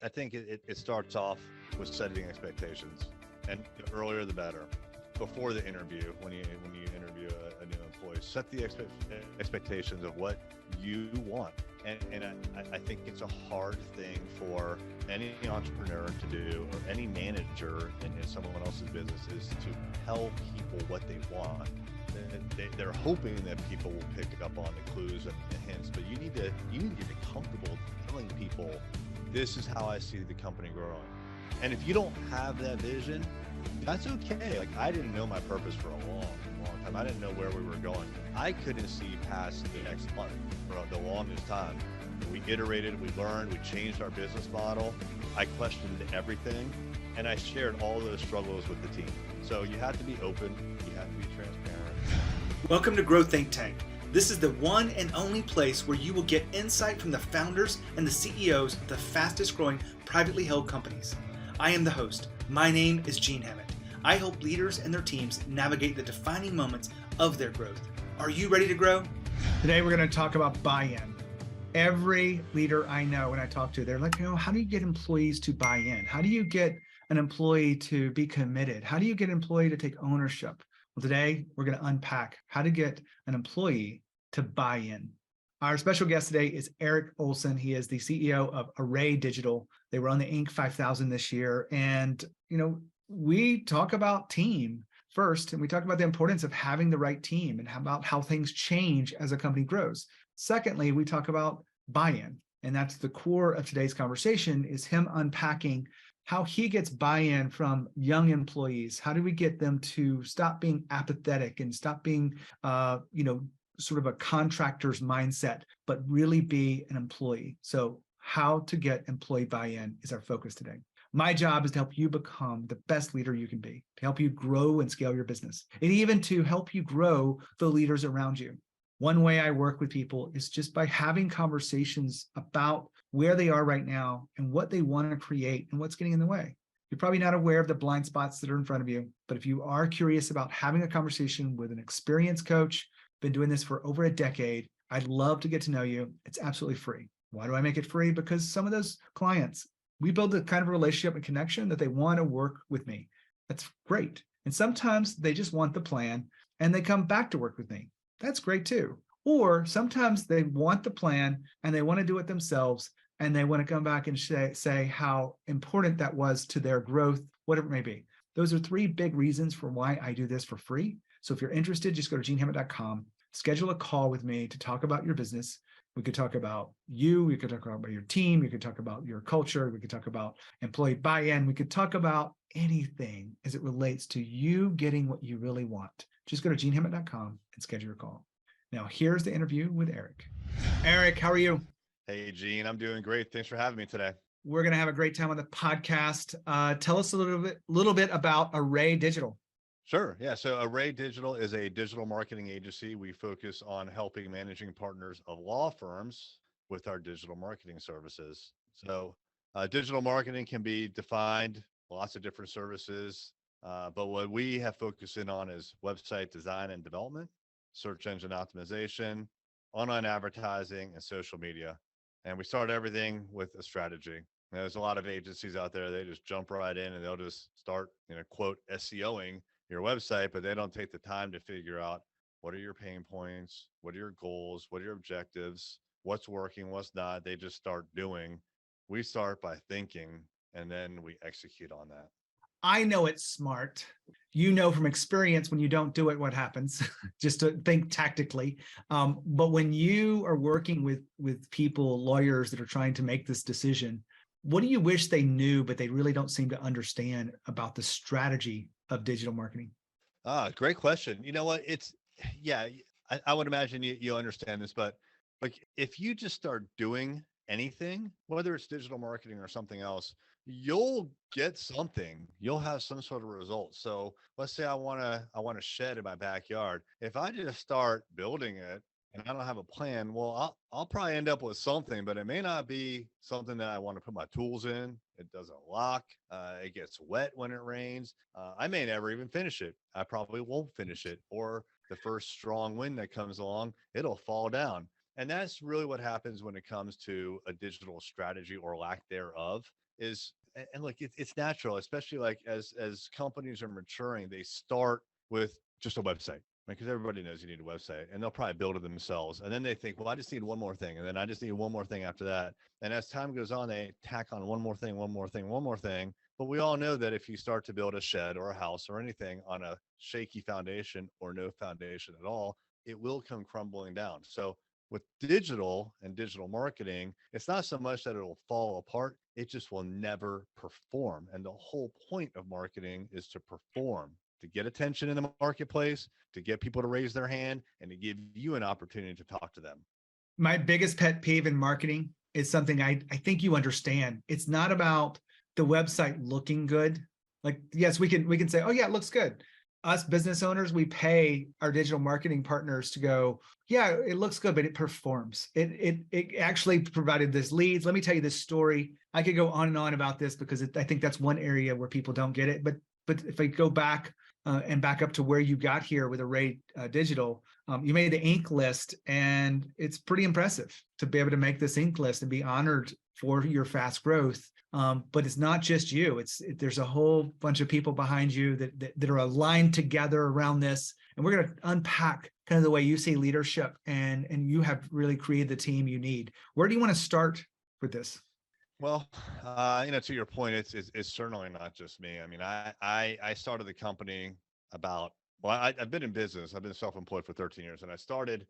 I think it starts off with setting expectations, and the earlier the better. Before the interview, when you interview a new employee, set the expectations of what you want. And I think it's a hard thing for any entrepreneur to do, or any manager in someone else's business, is to tell people what they want. They're hoping that people will pick up on the clues and the hints, but you need to get comfortable telling people, this is how I see the company growing. And if you don't have that vision, that's okay. Like, I didn't know my purpose for a long time. I didn't know where we were going. I couldn't see past the next month for the longest time. We iterated, we learned, we changed our business model. I questioned everything, and I shared all those struggles with the team. So you have to be open, you have to be transparent. Welcome to Grow Think Tank. This is the one and only place where you will get insight from the founders and the CEOs of the fastest growing privately held companies. I am the host. My name is Gene Hammett. I help leaders and their teams navigate the defining moments of their growth. Are you ready to grow? Today, we're going to talk about buy-in. Every leader I know when I talk to, they're like, how do you get employees to buy in? How do you get an employee to be committed? How do you get an employee to take ownership? Well, today, we're going to unpack how to get an employee to buy in. Our special guest today is Erik Olson. He is the CEO of Array Digital. They were on the Inc. 5000 this year. And, we talk about team first, and we talk about the importance of having the right team and about how things change as a company grows. Secondly, we talk about buy-in, and that's the core of today's conversation, is him unpacking how he gets buy-in from young employees. How do we get them to stop being apathetic and stop being, sort of a contractor's mindset, but really be an employee? So how to get employee buy-in is our focus today. My job is to help you become the best leader you can be, to help you grow and scale your business, and even to help you grow the leaders around you. One way I work with people is just by having conversations about where they are right now and what they want to create and what's getting in the way. You're probably not aware of the blind spots that are in front of you, but if you are curious about having a conversation with an experienced coach, been doing this for over a decade, I'd love to get to know you. It's absolutely free. Why do I make it free? Because some of those clients, we build the kind of relationship and connection that they want to work with me. That's great. And sometimes they just want the plan and they come back to work with me. That's great too. Or sometimes they want the plan and they want to do it themselves, and they want to come back and say how important that was to their growth, whatever it may be. Those are three big reasons for why I do this for free. So if you're interested, just go to genehammett.com, schedule a call with me to talk about your business. We could talk about you, we could talk about your team, we could talk about your culture, we could talk about employee buy-in, we could talk about anything as it relates to you getting what you really want. Just go to genehammett.com and schedule your call. Now, here's the interview with Erik. Erik, how are you? Hey, Gene, I'm doing great. Thanks for having me today. We're going to have a great time on the podcast. Tell us a little bit about Array Digital. Sure. Yeah. So Array Digital is a digital marketing agency. We focus on helping managing partners of law firms with our digital marketing services. So digital marketing can be defined lots of different services, but what we have focused in on is website design and development, search engine optimization, online advertising, and social media. And we start everything with a strategy. There's a lot of agencies out there, they just jump right in and they'll just start, quote, SEOing your website, but they don't take the time to figure out what are your pain points, what are your goals, what are your objectives, what's working, what's not. They just start doing. We start by thinking, and then we execute on that. I know it's smart. You know from experience, when you don't do it, what happens, just to think tactically. But when you are working with people, lawyers that are trying to make this decision, what do you wish they knew, but they really don't seem to understand about the strategy of digital marketing? Great question. You know what? I would imagine you understand this, but like if you just start doing anything, whether it's digital marketing or something else, you'll get something. You'll have some sort of result. So let's say I want to shed in my backyard. If I just start building it and I don't have a plan, well, I'll probably end up with something, but it may not be something that I want to put my tools in. It doesn't lock. It gets wet when it rains. I may never even finish it. I probably won't finish it. Or the first strong wind that comes along, it'll fall down. And that's really what happens when it comes to a digital strategy or lack thereof. and look, it's natural, especially like as companies are maturing, they start with just a website, right? Because everybody knows you need a website, and they'll probably build it themselves, and then they think, well, I just need one more thing, and then I just need one more thing after that. And as time goes on, they tack on one more thing, one more thing, one more thing. But we all know that if you start to build a shed or a house or anything on a shaky foundation or no foundation at all, it will come crumbling down. So with digital and digital marketing, it's not so much that it'll fall apart, it just will never perform. And the whole point of marketing is to perform, to get attention in the marketplace, to get people to raise their hand, and to give you an opportunity to talk to them. My biggest pet peeve in marketing is something I think you understand. It's not about the website looking good. Like, yes, we can say, oh yeah, it looks good. Us business owners, we pay our digital marketing partners to go, yeah, it looks good, but it performs. It actually provided this leads. Let me tell you this story. I could go on and on about this because I think that's one area where people don't get it. But if I go back and back up to where you got here with Array Digital, you made the Inc. list, and it's pretty impressive to be able to make this Inc. list and be honored for your fast growth. But it's not just you. There's a whole bunch of people behind you that are aligned together around this. And we're going to unpack kind of the way you see leadership, and you have really created the team you need. Where do you want to start with this? Well, to your point, it's certainly not just me. I mean, I started the company about, well, I've been in business. I've been self-employed for 13 years, and I started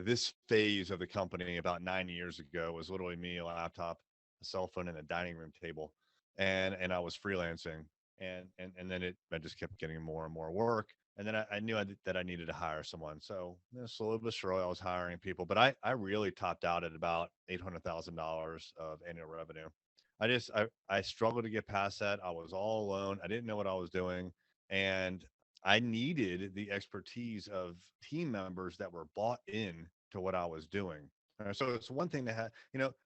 this phase of the company about 9 years ago. It was literally me, a laptop, a cell phone, and a dining room table, and I was freelancing, and then I just kept getting more and more work, and then I knew that I needed to hire someone. So slowly but surely, I was hiring people, but I really topped out at about $800,000 of annual revenue. I struggled to get past that. I was all alone. I didn't know what I was doing, and I needed the expertise of team members that were bought in to what I was doing. So it's one thing to have,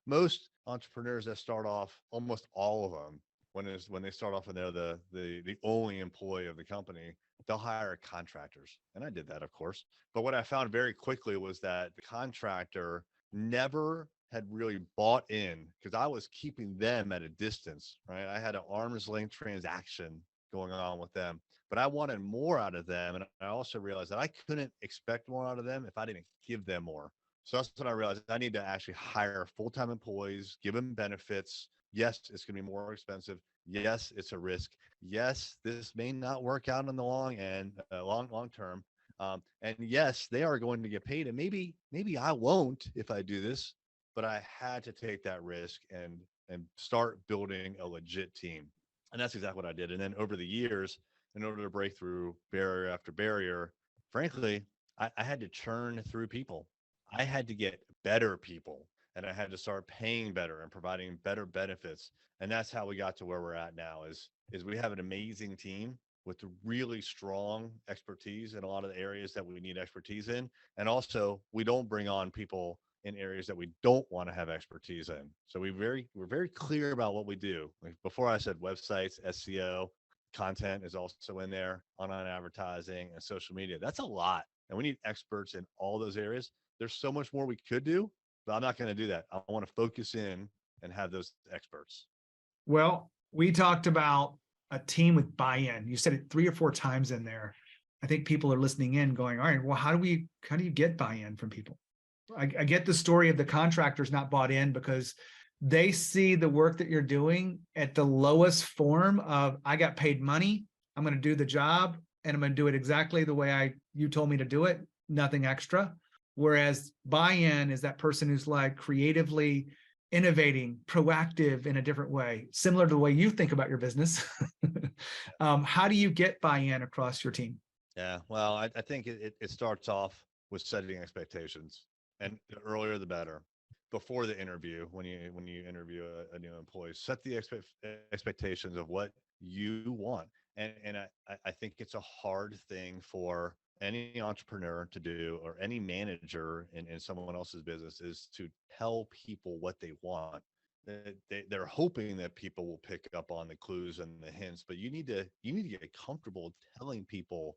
most entrepreneurs that start off, almost all of them, when they start off and they're the only employee of the company, they'll hire contractors. And I did that, of course. But what I found very quickly was that the contractor never had really bought in, because I was keeping them at a distance, right? I had an arm's length transaction going on with them, but I wanted more out of them. And I also realized that I couldn't expect more out of them if I didn't give them more. So that's when I realized I need to actually hire full-time employees, give them benefits. Yes, it's going to be more expensive. Yes, it's a risk. Yes, this may not work out in the long end, long term. And yes, they are going to get paid. And maybe I won't if I do this, but I had to take that risk and start building a legit team. And that's exactly what I did. And then over the years, in order to break through barrier after barrier, frankly, I had to churn through people. I had to get better people, and I had to start paying better and providing better benefits. And that's how we got to where we're at now is we have an amazing team with really strong expertise in a lot of the areas that we need expertise in. And also we don't bring on people in areas that we don't want to have expertise in. So we're very clear about what we do. Like before, I said websites, SEO, content is also in there, online advertising, and social media. That's a lot. And we need experts in all those areas. There's so much more we could do, but I'm not going to do that. I want to focus in and have those experts. Well, we talked about a team with buy-in. You said it 3 or 4 times in there. I think people are listening in going, all right, well, how do you get buy-in from people? I get the story of the contractors not bought in because they see the work that you're doing at the lowest form of, I got paid money, I'm going to do the job, and I'm going to do it exactly the way you told me to do it, nothing extra. Whereas buy-in is that person who's like creatively innovating, proactive in a different way, similar to the way you think about your business. How do you get buy-in across your team? Yeah, well, I think it starts off with setting expectations, and the earlier the better. Before the interview, when you interview a new employee, set the expectations of what you want. And I think it's a hard thing for any entrepreneur to do, or any manager in someone else's business, is to tell people what they want. They're hoping that people will pick up on the clues and the hints, but you need to get comfortable telling people,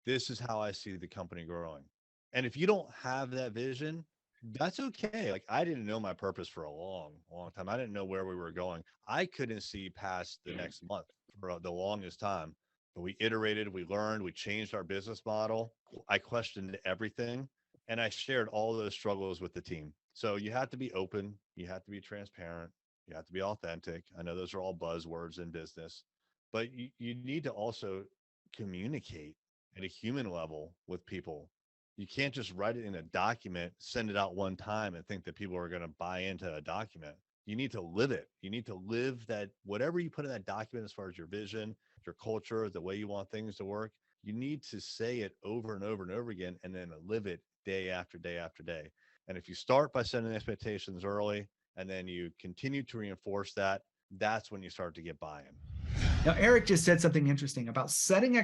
this is how I see the company growing. And if you don't have that vision, That's okay. Like I didn't know my purpose for a long, long time. I didn't know where we were going. I couldn't see past the next month for the longest time. But we iterated, we learned, we changed our business model. I questioned everything and I shared all those struggles with the team. So you have to be open, you have to be transparent, you have to be authentic. I know those are all buzzwords in business, but you need to also communicate at a human level with people. You can't just write it in a document, send it out one time and think that people are going to buy into a document. You need to live it. You need to live that whatever you put in that document as far as your vision, your culture, the way you want things to work, you need to say it over and over and over again and then live it day after day after day. And if you start by setting expectations early and then you continue to reinforce that, that's when you start to get buy-in. Now, Erik just said something interesting about setting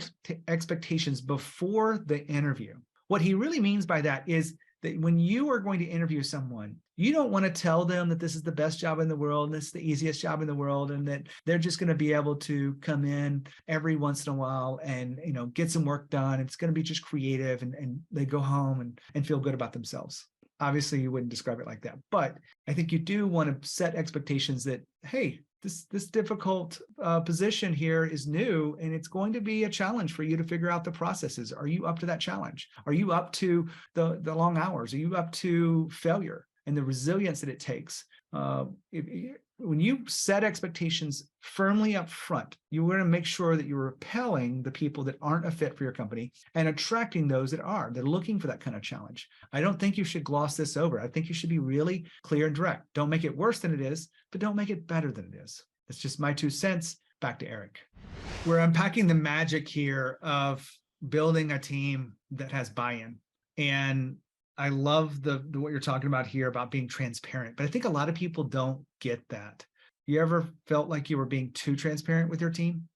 expectations before the interview. What he really means by that is that when you are going to interview someone, you don't want to tell them that this is the best job in the world and this is the easiest job in the world and that they're just going to be able to come in every once in a while and get some work done. It's going to be just creative and they go home and feel good about themselves. Obviously, you wouldn't describe it like that, but I think you do want to set expectations that, hey, this difficult position here is new and it's going to be a challenge for you to figure out the processes. Are you up to that challenge? Are you up to the long hours? Are you up to failure and the resilience that it takes? When you set expectations firmly up front, you want to make sure that you're repelling the people that aren't a fit for your company and attracting those that are. They're looking for that kind of challenge. I don't think you should gloss this over. I think you should be really clear and direct. Don't make it worse than it is, but don't make it better than it is. It's just my 2 cents. Back to Erik. We're unpacking the magic here of building a team that has buy-in. And I love the what you're talking about here about being transparent, but I think a lot of people don't get that. You ever felt like you were being too transparent with your team?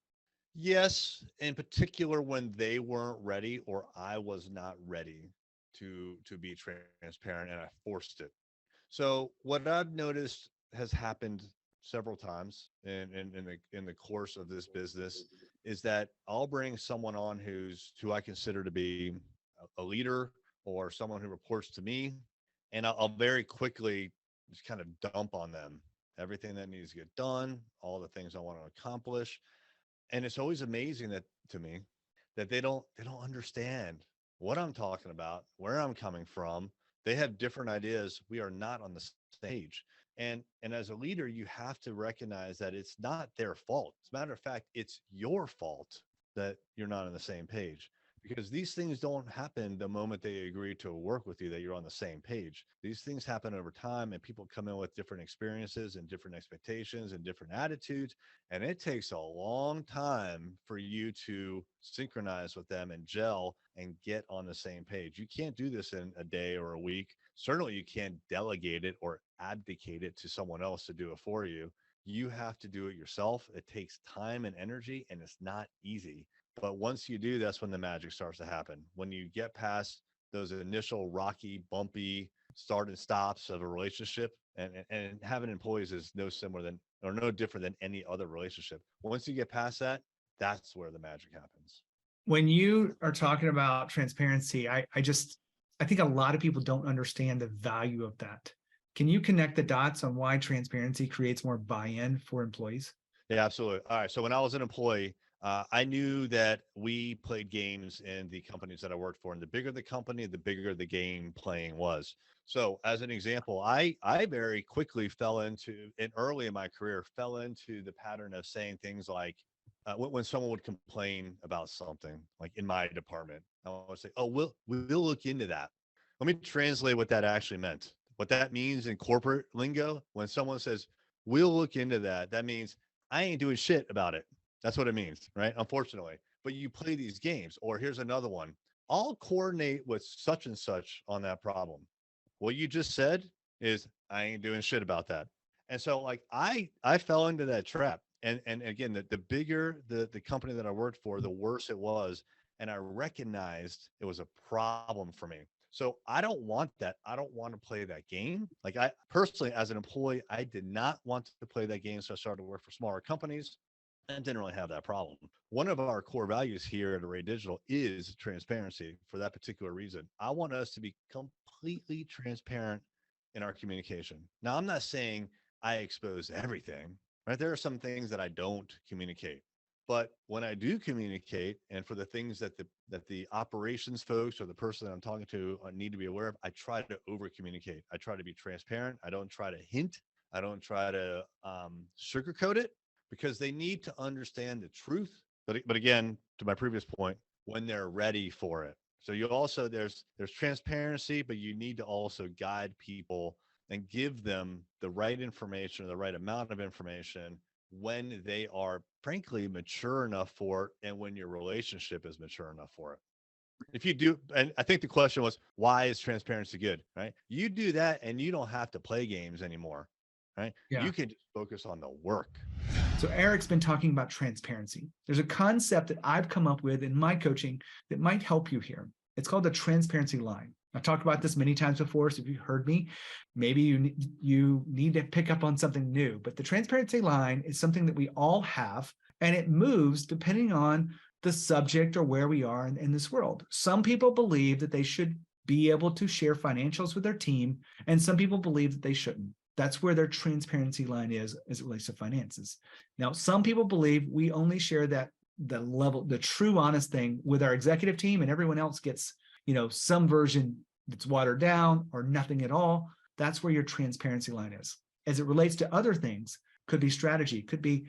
Yes, in particular when they weren't ready or I was not ready to be transparent and I forced it. So what I've noticed has happened several times in the course of this business is that I'll bring someone on who I consider to be a leader or someone who reports to me, and I'll very quickly just kind of dump on them everything that needs to get done, all the things I want to accomplish, and it's always amazing that to me that they don't understand what I'm talking about, where I'm coming from. They have different ideas. We are not on the stage. And as a leader, you have to recognize that it's not their fault. As a matter of fact, it's your fault that you're not on the same page, because these things don't happen the moment they agree to work with you, that you're on the same page. These things happen over time and people come in with different experiences and different expectations and different attitudes, and it takes a long time for you to synchronize with them and gel and get on the same page. You can't do this in a day or a week. Certainly, you can't delegate it or abdicate it to someone else to do it for you. You have to do it yourself. It takes time and energy, and it's not easy. But once you do, that's when the magic starts to happen. When you get past those initial rocky, bumpy start and stops of a relationship, and having employees is no similar than or no different than any other relationship. Once you get past that, that's where the magic happens. When you are talking about transparency, I think a lot of people don't understand the value of that. Can you connect the dots on why transparency creates more buy-in for employees? Yeah, absolutely. All right. So when I was an employee, I knew that we played games in the companies that I worked for, and the bigger the company, the bigger the game playing was. So as an example, I very quickly fell into, and early in my career, fell into the pattern of saying things like, when someone would complain about something, like in my department, I would say, "Oh, we'll look into that." Let me translate what that actually meant. What that means in corporate lingo, when someone says, "We'll look into that," that means I ain't doing shit about it. That's what it means, right? Unfortunately. But you play these games, or here's another one. I'll coordinate with such and such on that problem. What you just said is I ain't doing shit about that. And so like I fell into that trap. And again, the bigger the company that I worked for, the worse it was. And I recognized it was a problem for me. So I don't want that. I don't want to play that game. Like I personally, as an employee, I did not want to play that game. So I started to work for smaller companies and didn't really have that problem. One of our core values here at Array Digital is transparency for that particular reason. I want us to be completely transparent in our communication. Now, I'm not saying I expose everything, right? There are some things that I don't communicate. But when I do communicate, and for the things that the operations folks or the person that I'm talking to need to be aware of, I try to over communicate. I try to be transparent. I don't try to hint. I don't try to sugarcoat it, because they need to understand the truth. But again, to my previous point, when they're ready for it. So you also there's transparency, but you need to also guide people and give them the right information, the right amount of information when they are frankly mature enough for it, and when your relationship is mature enough for it. If you do, and I think the question was, why is transparency good, right? You do that and you don't have to play games anymore, right? Yeah. You can just focus on the work. So Erik's been talking about transparency. There's a concept that I've come up with in my coaching that might help you here. It's called the transparency line. I've talked about this many times before, so if you heard me, maybe you need to pick up on something new. But the transparency line is something that we all have, and it moves depending on the subject or where we are in this world. Some people believe that they should be able to share financials with their team, and some people believe that they shouldn't. That's where their transparency line is as it relates to finances. Now, some people believe we only share the true honest thing with our executive team, and everyone else gets, some version that's watered down or nothing at all. That's where your transparency line is. As it relates to other things, could be strategy, could be,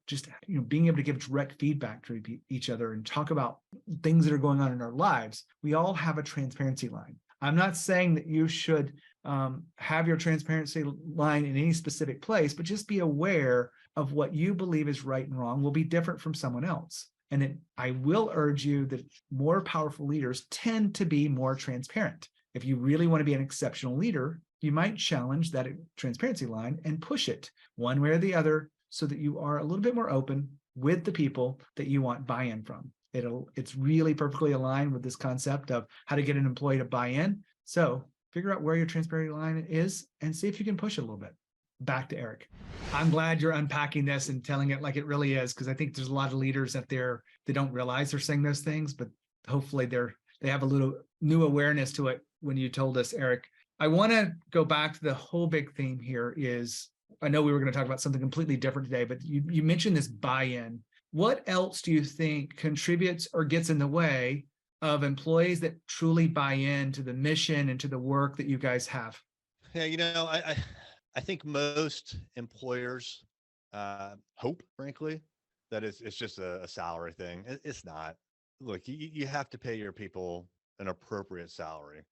just, being able to give direct feedback to each other and talk about things that are going on in our lives. We all have a transparency line. I'm not saying that you should have your transparency line in any specific place, but just be aware of what you believe is right and wrong will be different from someone else. And I will urge you that more powerful leaders tend to be more transparent. If you really want to be an exceptional leader, you might challenge that transparency line and push it one way or the other so that you are a little bit more open with the people that you want buy-in from. It's really perfectly aligned with this concept of how to get an employee to buy in. So figure out where your transparency line is and see if you can push it a little bit. Back to Erik. I'm glad you're unpacking this and telling it like it really is, because I think there's a lot of leaders out there that don't realize they're saying those things, but hopefully they have a little new awareness to it when you told us, Erik. I want to go back to the whole big theme here is, I know we were going to talk about something completely different today, but you mentioned this buy-in. What else do you think contributes or gets in the way of employees that truly buy into the mission and to the work that you guys have? Yeah, I think most employers hope, frankly, that it's just a salary thing. It's not. Look, you have to pay your people an appropriate salary.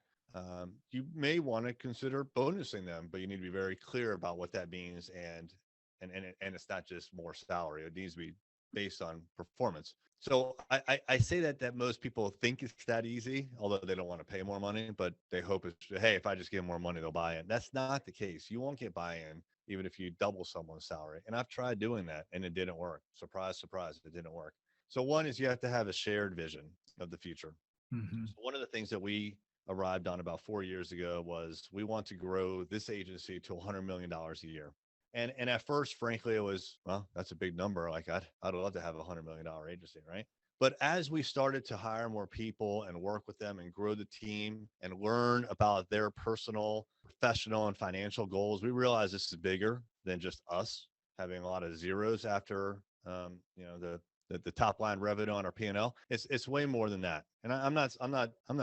You may want to consider bonusing them, but you need to be very clear about what that means, and it's not just more salary. It needs to be based on performance. So I say that most people think it's that easy, although they don't want to pay more money, but they hope it's, hey, if I just give them more money, they'll buy in. That's not the case. You won't get buy-in even if you double someone's salary. And I've tried doing that and it didn't work. Surprise, surprise, it didn't work. So one is you have to have a shared vision of the future. Mm-hmm. So one of the things that we arrived on about 4 years ago was we want to grow this agency to $100 million a year. And at first, frankly, it was, well, that's a big number. Like I'd love to have a $100 million agency, right? But as we started to hire more people and work with them and grow the team and learn about their personal, professional, and financial goals, we realized this is bigger than just us having a lot of zeros after, the top line revenue on our P&L. It's way more than that. And I'm not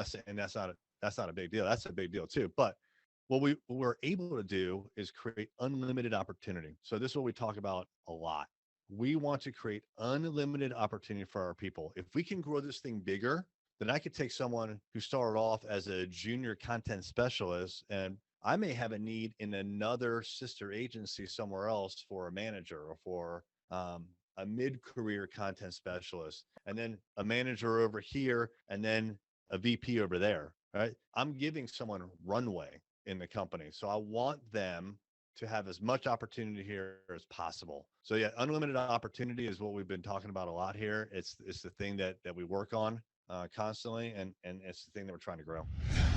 saying that's not a big deal. That's a big deal too. But what we're able to do is create unlimited opportunity. So this is what we talk about a lot. We want to create unlimited opportunity for our people. If we can grow this thing bigger, then I could take someone who started off as a junior content specialist, and I may have a need in another sister agency somewhere else for a manager or for a mid-career content specialist, and then a manager over here, and then a VP over there, right? I'm giving someone runway in the company. So I want them to have as much opportunity here as possible. So yeah, unlimited opportunity is what we've been talking about a lot here. It's the thing that we work on constantly, and it's the thing that we're trying to grow.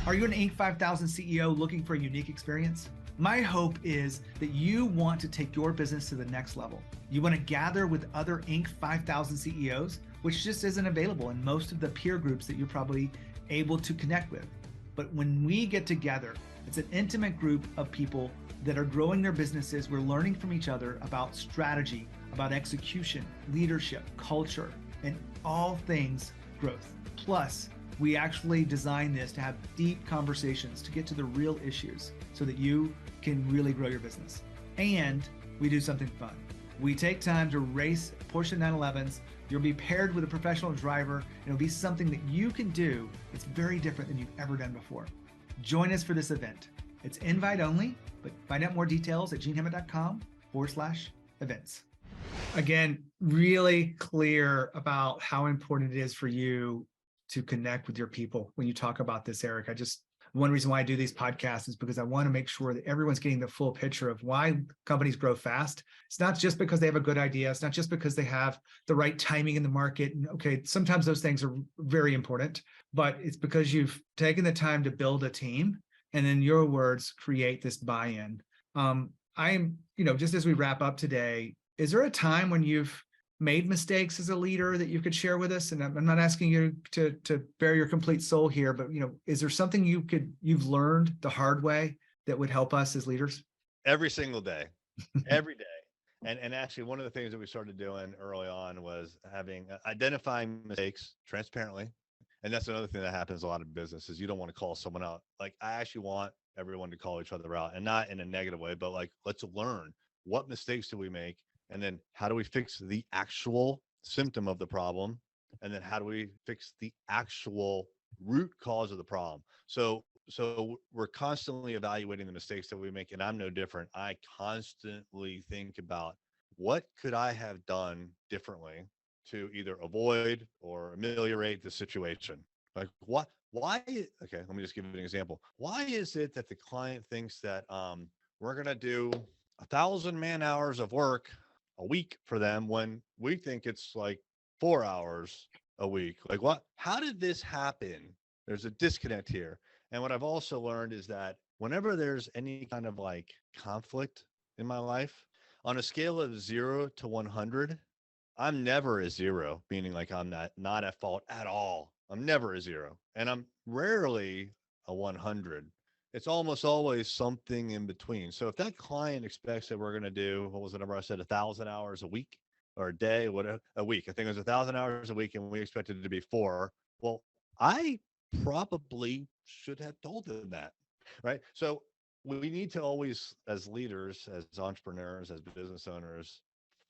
Are you an Inc. 5000 CEO looking for a unique experience? My hope is that you want to take your business to the next level. You want to gather with other Inc. 5000 CEOs, which just isn't available in most of the peer groups that you're probably able to connect with. But when we get together, It's an intimate group of people that are growing their businesses. We're learning from each other about strategy, about execution, leadership, culture, and all things growth. Plus, we actually designed this to have deep conversations to get to the real issues so that you can really grow your business. And we do something fun. We take time to race Porsche 911s. You'll be paired with a professional driver. It'll be something that you can do that's very different than you've ever done before. Join us for this event. It's invite only, but find out more details at genehammett.com/events. Again, really clear about how important it is for you to connect with your people when you talk about this, Erik. One reason why I do these podcasts is because I want to make sure that everyone's getting the full picture of why companies grow fast. It's not just because they have a good idea. It's not just because they have the right timing in the market. And okay, sometimes those things are very important, but it's because you've taken the time to build a team and, in your words, create this buy-in. Just as we wrap up today, is there a time when you've made mistakes as a leader that you could share with us? And I'm not asking you to bare your complete soul here, but is there something you've learned the hard way that would help us as leaders? Every single day, every day. And actually, one of the things that we started doing early on was identifying mistakes transparently. And that's another thing that happens a lot of businesses. You don't want to call someone out. Like, I actually want everyone to call each other out, and not in a negative way, but like, let's learn what mistakes do we make. And then how do we fix the actual symptom of the problem? And then how do we fix the actual root cause of the problem? So we're constantly evaluating the mistakes that we make, and I'm no different. I constantly think about what could I have done differently to either avoid or ameliorate the situation. Like why, okay, let me just give you an example. Why is it that the client thinks that we're going to do 1,000 man hours of work a week for them when we think it's like 4 hours a week? Like, what? How did this happen? There's a disconnect here. And what I've also learned is that whenever there's any kind of like conflict in my life, on a scale of 0 to 100, I'm never a 0, meaning like I'm not at fault at all. I'm never a 0, and I'm rarely a 100. It's almost always something in between. So if that client expects that we're going to do, what was the number I said, 1,000 hours a week or a day, whatever, a week, I think it was 1,000 hours a week, and we expected it to be 4. Well, I probably should have told them that, right? So we need to always, as leaders, as entrepreneurs, as business owners,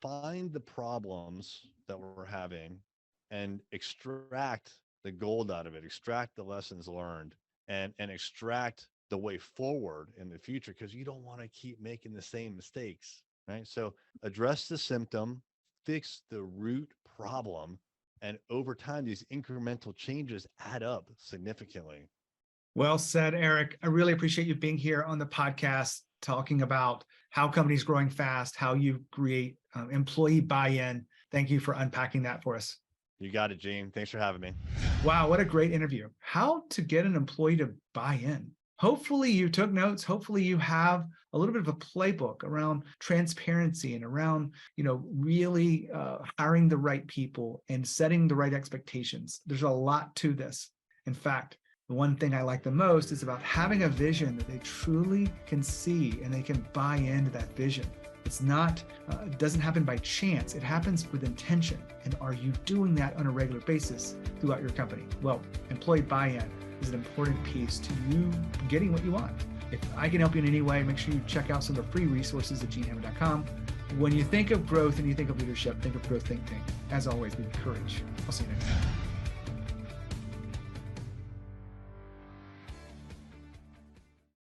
find the problems that we're having and extract the gold out of it, extract the lessons learned, and extract the way forward in the future, because you don't want to keep making the same mistakes, right? So address the symptom, fix the root problem, and over time, these incremental changes add up significantly. Well said, Erik. I really appreciate you being here on the podcast, talking about how companies growing fast, how you create employee buy-in. Thank you for unpacking that for us. You got it, Gene. Thanks for having me. Wow, what a great interview. How to get an employee to buy in. Hopefully you took notes. Hopefully you have a little bit of a playbook around transparency and around, really hiring the right people and setting the right expectations. There's a lot to this. In fact, the one thing I like the most is about having a vision that they truly can see and they can buy into that vision. It's not, it doesn't happen by chance. It happens with intention. And are you doing that on a regular basis throughout your company? Well, employee buy-in is an important piece to you getting what you want. If I can help you in any way, make sure you check out some of the free resources at genehammett.com. When you think of growth and you think of leadership, think of Growth Think Tank. As always, be with courage. I'll see you next time.